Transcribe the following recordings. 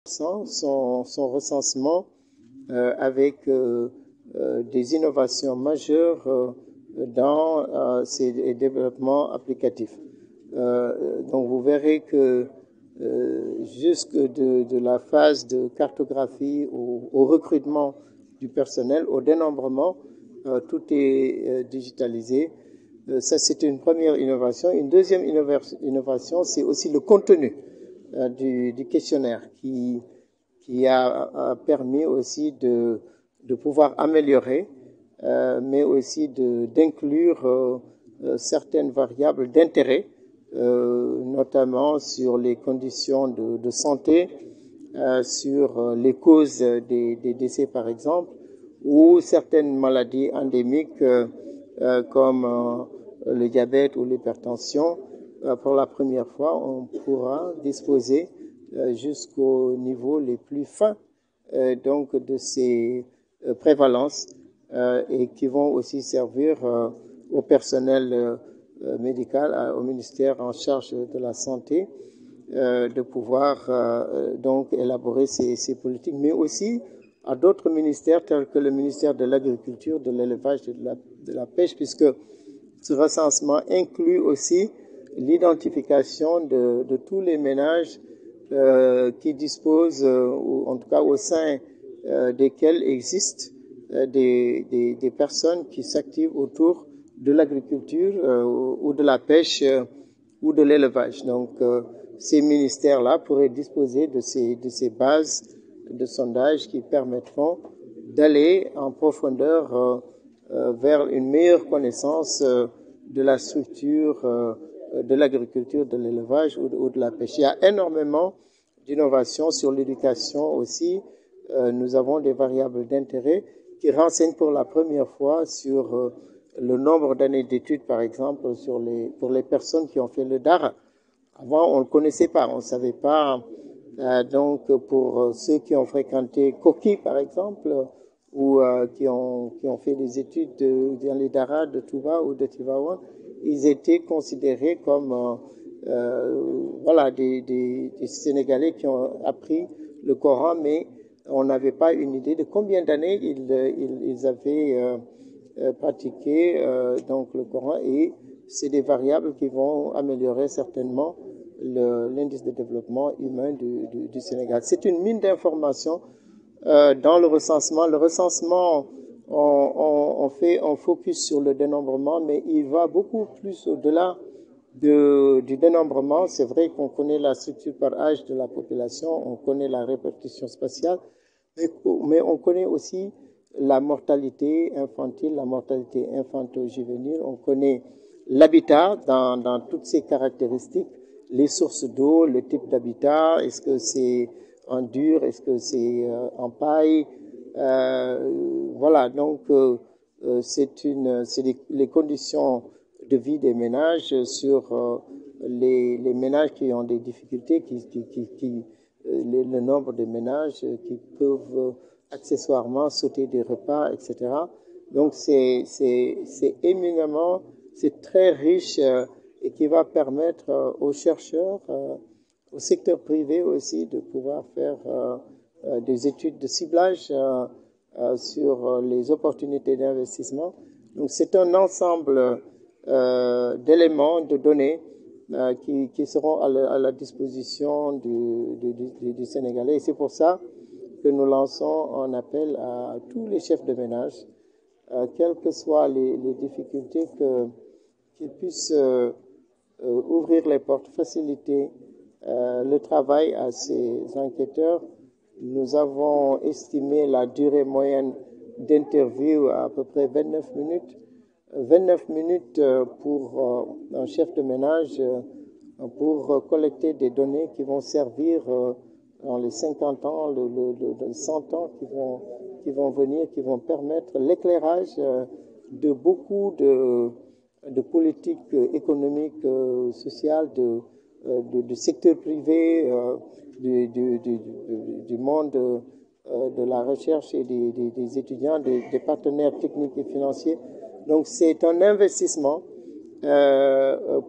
son recensement avec des innovations majeures dans ces développements applicatifs. Donc vous verrez que jusque de la phase de cartographie au recrutement du personnel, au dénombrement, tout est digitalisé. Ça, c'est une première innovation. Une deuxième innovation, c'est aussi le contenu du questionnaire qui a permis aussi de pouvoir améliorer, mais aussi d'inclure certaines variables d'intérêt, notamment sur les conditions de santé, sur les causes des décès par exemple, ou certaines maladies endémiques comme le diabète ou l'hypertension. Pour la première fois, on pourra disposer jusqu'au niveau les plus fins donc de ces prévalences et qui vont aussi servir au personnel médical, au ministère en charge de la santé, de pouvoir donc élaborer ces politiques, mais aussi à d'autres ministères tels que le ministère de l'Agriculture, de l'Élevage et de la Pêche, puisque ce recensement inclut aussi l'identification de tous les ménages qui disposent, ou en tout cas au sein desquels existent des personnes qui s'activent autour de l'agriculture ou de la pêche ou de l'élevage. Donc ces ministères-là pourraient disposer de ces bases de sondage qui permettront d'aller en profondeur vers une meilleure connaissance de la structure de l'agriculture, de l'élevage ou de la pêche. Il y a énormément d'innovations sur l'éducation aussi. Nous avons des variables d'intérêt qui renseignent pour la première fois sur le nombre d'années d'études, par exemple, pour les personnes qui ont fait le DARA. Avant, on ne le connaissait pas, on ne savait pas. Donc, pour ceux qui ont fréquenté Koki, par exemple, ou qui ont fait des études dans les Dara de Touba ou de Tivaouane, ils étaient considérés comme voilà, des Sénégalais qui ont appris le Coran, mais on n'avait pas une idée de combien d'années ils avaient pratiqué donc le Coran, et c'est des variables qui vont améliorer certainement l'indice de développement humain du Sénégal. C'est une mine d'informations dans le recensement. Le recensement, on fait un focus sur le dénombrement, mais il va beaucoup plus au-delà du dénombrement. C'est vrai qu'on connaît la structure par âge de la population, on connaît la répartition spatiale, mais on connaît aussi la mortalité infantile, la mortalité infanto-juvénile, on connaît l'habitat dans toutes ses caractéristiques, les sources d'eau, le type d'habitat, est-ce que c'est en dur, est-ce que c'est en paille, voilà, donc c'est les conditions de vie des ménages sur les ménages qui ont des difficultés, le nombre de ménages qui peuvent accessoirement sauter des repas, etc. Donc c'est éminemment, c'est très riche et qui va permettre aux chercheurs, au secteur privé aussi, de pouvoir faire des études de ciblage sur les opportunités d'investissement. Donc c'est un ensemble d'éléments, de données qui seront à la disposition du Sénégalais. Et c'est pour ça que nous lançons un appel à tous les chefs de ménage, quelles que soient les difficultés, qu'ils puissent ouvrir les portes, faciliter le travail à ces enquêteurs. Nous avons estimé la durée moyenne d'interview à peu près 29 minutes. 29 minutes pour un chef de ménage pour collecter des données qui vont servir dans les 50 ans, les 100 ans qui vont venir, qui vont permettre l'éclairage de beaucoup de politiques économiques, sociales, du secteur privé, du monde de la recherche et des étudiants, des partenaires techniques et financiers. Donc c'est un investissement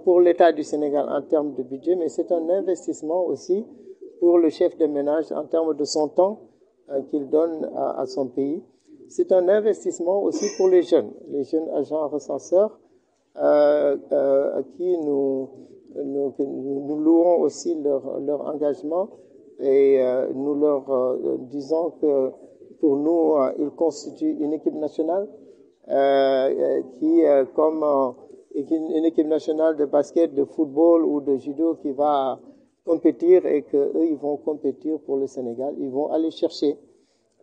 pour l'État du Sénégal en termes de budget, mais c'est un investissement aussi pour le chef de ménage en termes de son temps qu'il donne à son pays. C'est un investissement aussi pour les jeunes agents recenseurs à qui nous louons aussi leur engagement et nous leur disons que pour nous, ils constituent une équipe nationale qui, comme une équipe nationale de basket, de football ou de judo qui va compétir et qu'eux, ils vont compétir pour le Sénégal. Ils vont aller chercher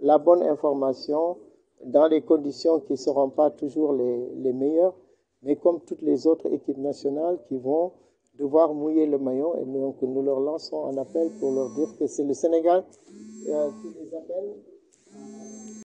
la bonne information dans des conditions qui ne seront pas toujours les meilleures, mais comme toutes les autres équipes nationales qui vont devoir mouiller le maillot. Et donc, nous leur lançons un appel pour leur dire que c'est le Sénégal qui les appelle